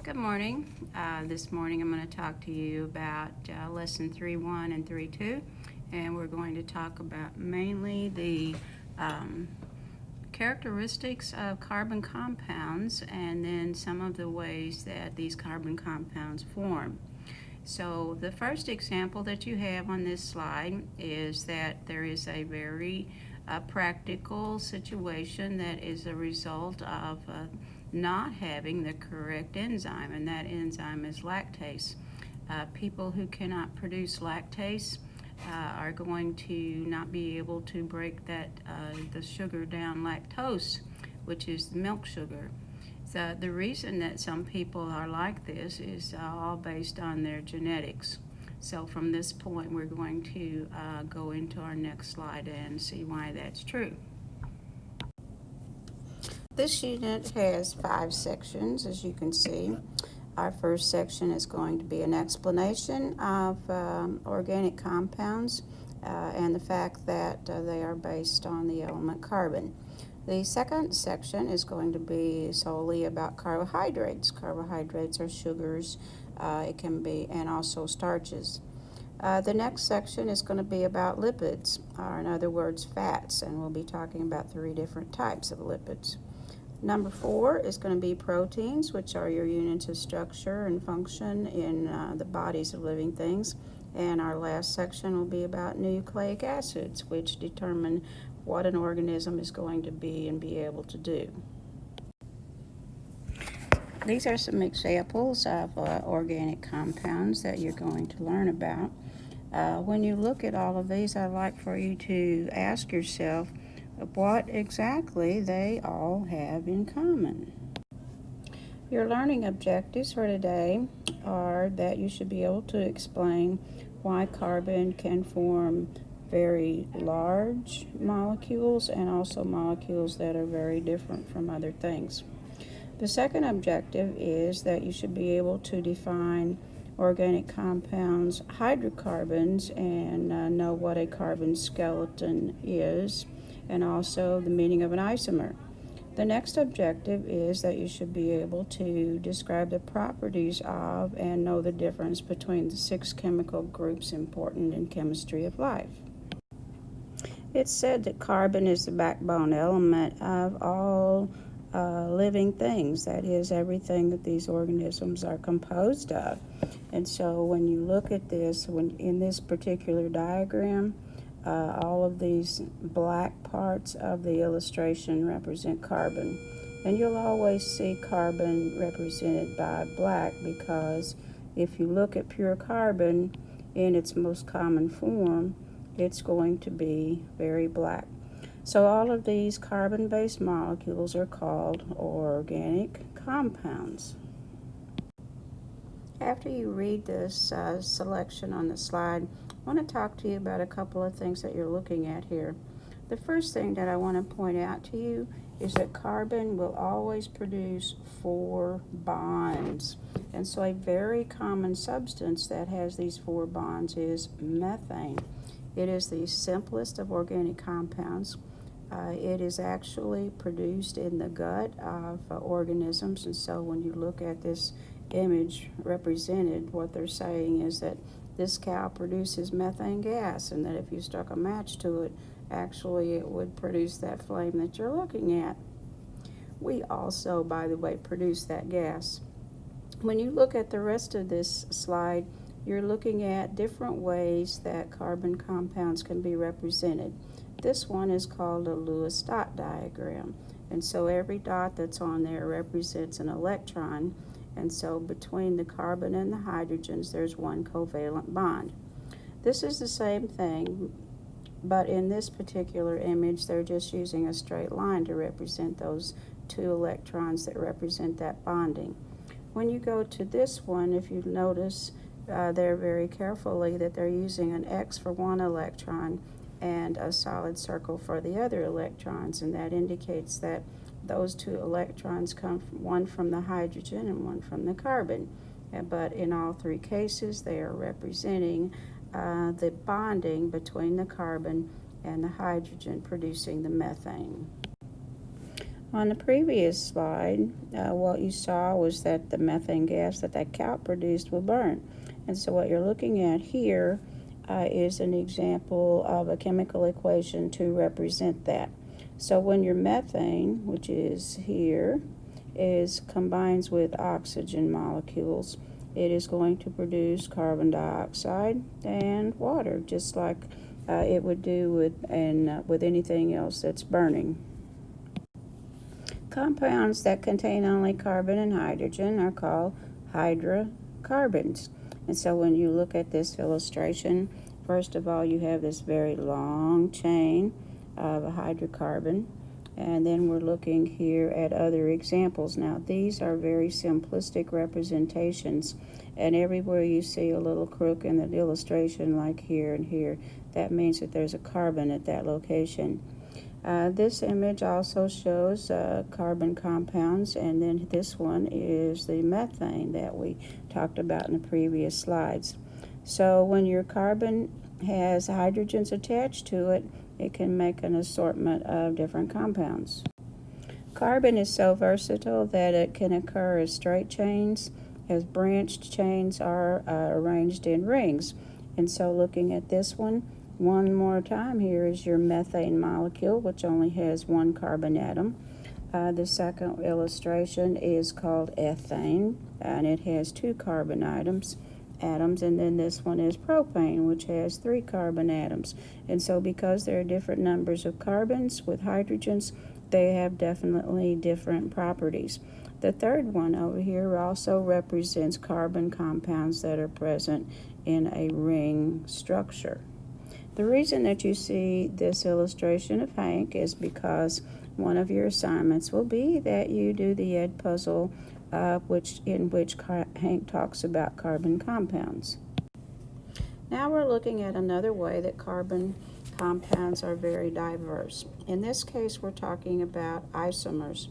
Good morning. This morning I'm going to talk to you about lesson 3.1 and 3.2, and we're going to talk about mainly the characteristics of carbon compounds and then some of the ways that these carbon compounds form. So the first example that you have on this slide is that there is a very practical situation that is a result of not having the correct enzyme, and that enzyme is lactase. People who cannot produce lactase are going to not be able to break the sugar down lactose, which is the milk sugar. So the reason that some people are like this is all based on their genetics. So from this point, we're going to go into our next slide and see why that's true. This unit has 5 sections, as you can see. Our first section is going to be an explanation of organic compounds and the fact that they are based on the element carbon. The second section is going to be solely about carbohydrates. Carbohydrates are sugars, it can be, and also starches. The next section is going to be about lipids, or in other words, fats, and we'll be talking about 3 different types of lipids. Number 4 is going to be proteins, which are your units of structure and function in the bodies of living things. And our last section will be about nucleic acids, which determine what an organism is going to be and be able to do. These are some examples of organic compounds that you're going to learn about. When you look at all of these, I'd like for you to ask yourself what exactly they all have in common. Your learning objectives for today are that you should be able to explain why carbon can form very large molecules and also molecules that are very different from other things. The second objective is that you should be able to define organic compounds, hydrocarbons, and know what a carbon skeleton is, and also the meaning of an isomer. The next objective is that you should be able to describe the properties of and know the difference between the 6 chemical groups important in chemistry of life. It's said that carbon is the backbone element of all living things, that is, everything that these organisms are composed of. And so when you look at this, in this particular diagram, all of these black parts of the illustration represent carbon. And you'll always see carbon represented by black because if you look at pure carbon in its most common form, it's going to be very black. So all of these carbon-based molecules are called organic compounds. After you read this selection on the slide, I want to talk to you about a couple of things that you're looking at here. The first thing that I want to point out to you is that carbon will always produce 4 bonds. And so a very common substance that has these 4 bonds is methane. It is the simplest of organic compounds. It is actually produced in the gut of organisms, and so when you look at this image represented, what they're saying is that this cow produces methane gas, and that if you stuck a match to it, actually it would produce that flame that you're looking at. We also, by the way, produce that gas. When you look at the rest of this slide, you're looking at different ways that carbon compounds can be represented. This one is called a Lewis dot diagram, and so every dot that's on there represents an electron, and so between the carbon and the hydrogens there's one covalent bond. This is the same thing, but in this particular image they're just using a straight line to represent those 2 electrons that represent that bonding. When you go to this one, if you notice they're very carefully that they're using an X for one electron and a solid circle for the other electrons, and that indicates that those 2 electrons come from, one from the hydrogen and one from the carbon. But in all 3 cases they are representing the bonding between the carbon and the hydrogen producing the methane. On the previous slide, what you saw was that the methane gas that cow produced will burn. And so what you're looking at here is an example of a chemical equation to represent that. So when your methane, which is here, combines with oxygen molecules, it is going to produce carbon dioxide and water, just like it would do with anything else that's burning. Compounds that contain only carbon and hydrogen are called hydrocarbons. And so when you look at this illustration, first of all, you have this very long chain of a hydrocarbon. And then we're looking here at other examples. Now, these are very simplistic representations. And everywhere you see a little crook in the illustration, like here and here, that means that there's a carbon at that location. This image also shows carbon compounds, and then this one is the methane that we talked about in the previous slides. So when your carbon has hydrogens attached to it, it can make an assortment of different compounds. Carbon is so versatile that it can occur as straight chains, as branched chains are arranged in rings. And so looking at this one more time, here is your methane molecule, which only has one carbon atom. The second illustration is called ethane, and it has two carbon atoms. And then this one is propane, which has three carbon atoms. And so because there are different numbers of carbons with hydrogens, they have definitely different properties. The third one over here also represents carbon compounds that are present in a ring structure. The reason that you see this illustration of Hank is because one of your assignments will be that you do the Ed puzzle in which Hank talks about carbon compounds. Now we're looking at another way that carbon compounds are very diverse. In this case, we're talking about isomers.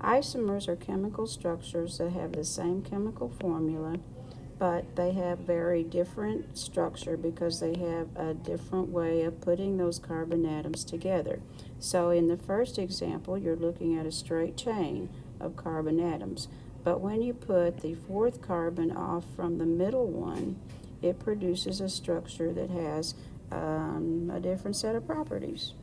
Isomers are chemical structures that have the same chemical formula, but they have very different structure because they have a different way of putting those carbon atoms together. So in the first example, you're looking at a straight chain of carbon atoms. But when you put the fourth carbon off from the middle one, it produces a structure that has a different set of properties.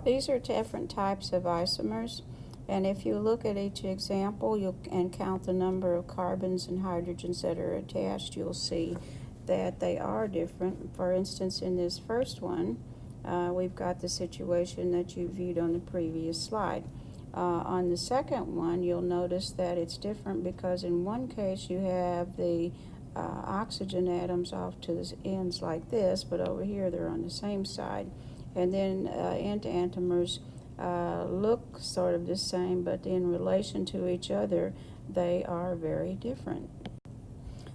These are different types of isomers, and if you look at each example and count the number of carbons and hydrogens that are attached, you'll see that they are different. For instance, in this first one, we've got the situation that you viewed on the previous slide. On the second one, you'll notice that it's different because in one case you have the oxygen atoms off to the ends like this, but over here they're on the same side. And then enantiomers look sort of the same, but in relation to each other, they are very different.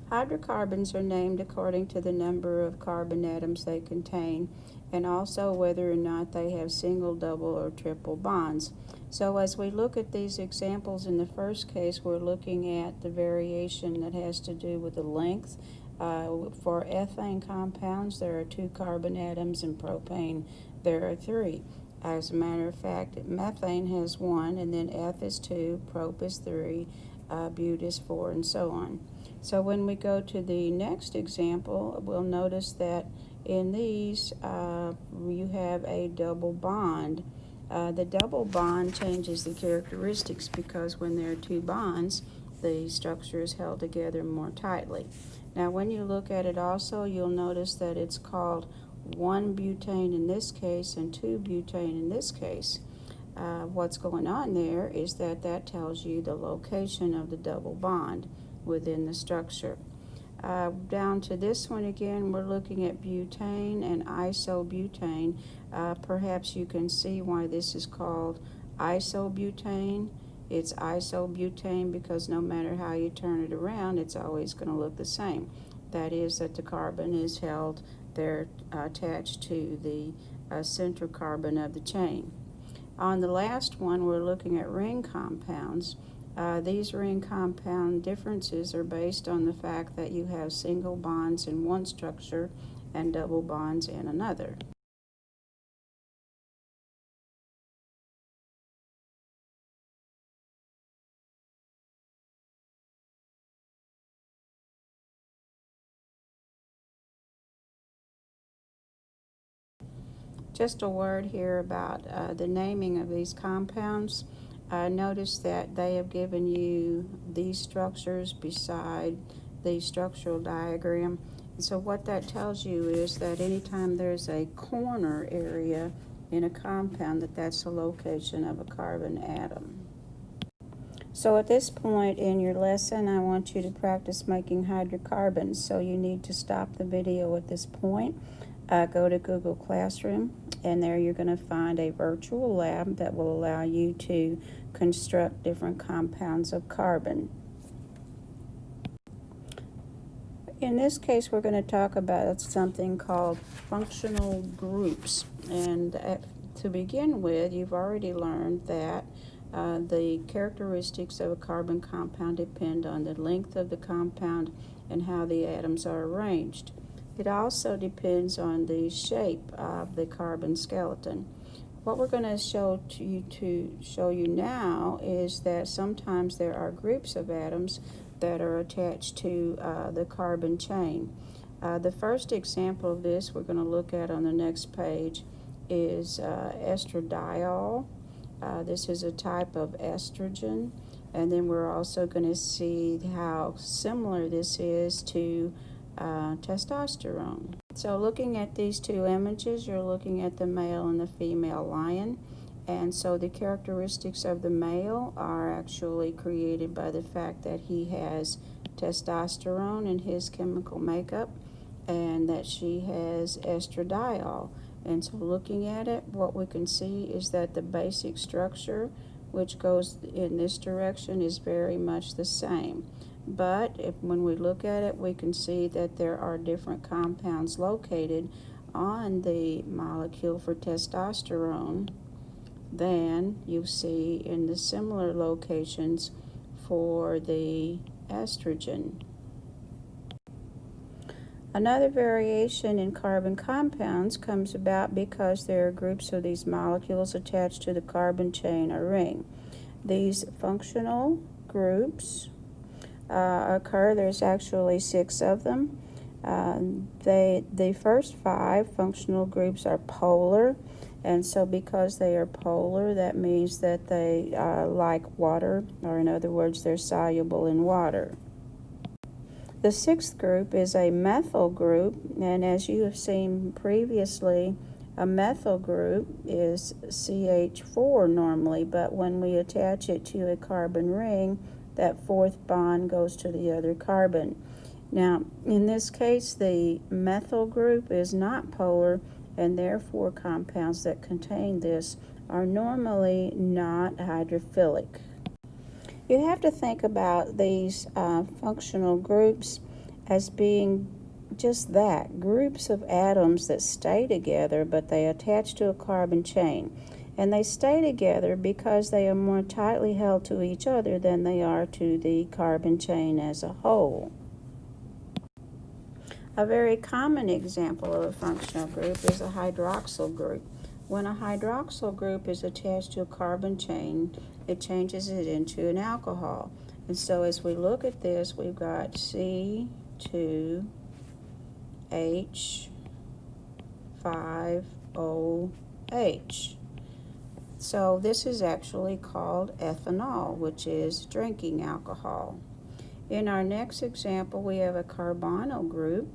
Hydrocarbons are named according to the number of carbon atoms they contain, and also whether or not they have single, double, or triple bonds. So as we look at these examples, in the first case, we're looking at the variation that has to do with the length. For ethane compounds, there are two carbon atoms, and propane, there are three. As a matter of fact, methane has one, and then eth is two, prop is three, but is four, and so on. So when we go to the next example, we'll notice that in these, you have a double bond. The double bond changes the characteristics because when there are two bonds, the structure is held together more tightly. Now when you look at it also, you'll notice that it's called 1-butane in this case and 2-butane in this case. What's going on there is that tells you the location of the double bond within the structure. Down to this one again, we're looking at butane and isobutane. Perhaps you can see why this is called isobutane. It's isobutane because no matter how you turn it around, it's always going to look the same. That is that the carbon is held there attached to the central carbon of the chain. On the last one, we're looking at ring compounds, These ring compound differences are based on the fact that you have single bonds in one structure and double bonds in another. Just a word here about the naming of these compounds. Notice that they have given you these structures beside the structural diagram. And so what that tells you is that anytime there's a corner area in a compound, that's the location of a carbon atom. So at this point in your lesson, I want you to practice making hydrocarbons. So you need to stop the video at this point. Go to Google Classroom, and there you're going to find a virtual lab that will allow you to construct different compounds of carbon. In this case, we're going to talk about something called functional groups. And to begin with, you've already learned that the characteristics of a carbon compound depend on the length of the compound and how the atoms are arranged. It also depends on the shape of the carbon skeleton. What we're going to show you now is that sometimes there are groups of atoms that are attached to the carbon chain. The first example of this we're going to look at on the next page is estradiol. This is a type of estrogen, and then we're also going to see how similar this is to testosterone. So looking at these two images, you're looking at the male and the female lion, and so the characteristics of the male are actually created by the fact that he has testosterone in his chemical makeup and that she has estradiol. And so looking at it, what we can see is that the basic structure, which goes in this direction, is very much the same. But when we look at it, we can see that there are different compounds located on the molecule for testosterone than you see in the similar locations for the estrogen. Another variation in carbon compounds comes about because there are groups of these molecules attached to the carbon chain or ring. These functional groups occur. There's actually 6 of them. The first 5 functional groups are polar, and so because they are polar, that means that they like water, or in other words, they're soluble in water. The 6th group is a methyl group, and as you have seen previously, a methyl group is CH4 normally, but when we attach it to a carbon ring, that 4th bond goes to the other carbon. Now, in this case, the methyl group is not polar, and therefore compounds that contain this are normally not hydrophilic. You have to think about these functional groups as being just that, groups of atoms that stay together, but they attach to a carbon chain. And they stay together because they are more tightly held to each other than they are to the carbon chain as a whole. A very common example of a functional group is a hydroxyl group. When a hydroxyl group is attached to a carbon chain, it changes it into an alcohol. And so as we look at this, we've got C2H5OH. So this is actually called ethanol, which is drinking alcohol. In our next example, we have a carbonyl group,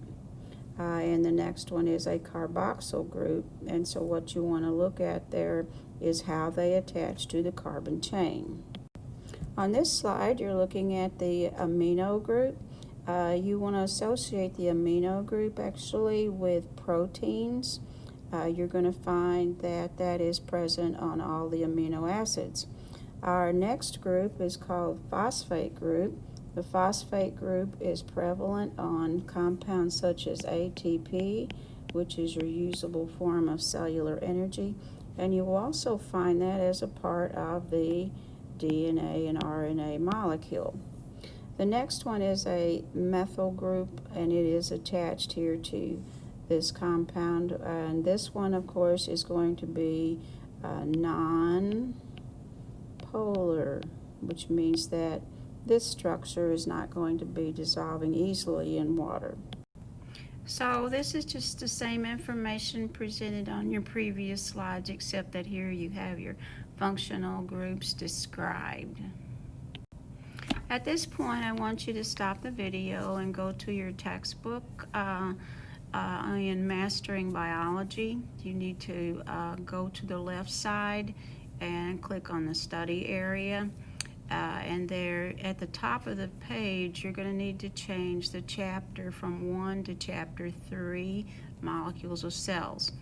and the next one is a carboxyl group. And so what you want to look at there is how they attach to the carbon chain. On this slide, you're looking at the amino group. You want to associate the amino group actually with proteins. You're going to find that that is present on all the amino acids. Our next group is called phosphate group. The phosphate group is prevalent on compounds such as ATP, which is your usable form of cellular energy, and you will also find that as a part of the DNA and RNA molecule. The next one is a methyl group, and it is attached here to this compound. And this one, of course, is going to be non-polar, which means that this structure is not going to be dissolving easily in water. So this is just the same information presented on your previous slides, except that here you have your functional groups described. At this point, I want you to stop the video and go to your textbook in Mastering Biology. You need to go to the left side and click on the study area. And there at the top of the page, you're going to need to change the chapter from 1 to chapter 3, Molecules of Cells.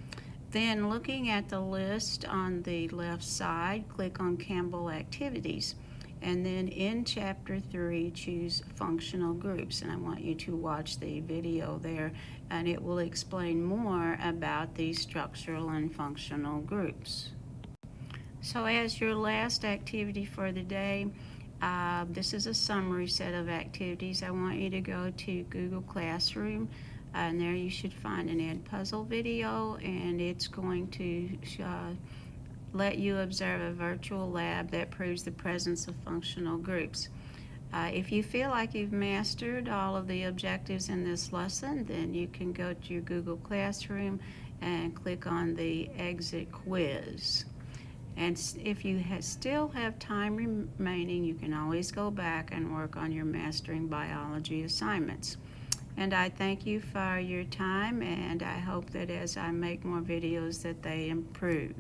Then, looking at the list on the left side, click on Campbell Activities. And then in chapter 3, choose functional groups. And I want you to watch the video there, and it will explain more about these structural and functional groups. So as your last activity for the day, this is a summary set of activities. I want you to go to Google Classroom, and there you should find an Edpuzzle video, and it's going to let you observe a virtual lab that proves the presence of functional groups. If you feel like you've mastered all of the objectives in this lesson, then you can go to your Google Classroom and click on the Exit Quiz. And if you still have time remaining, you can always go back and work on your Mastering Biology assignments. And I thank you for your time, and I hope that as I make more videos that they improve.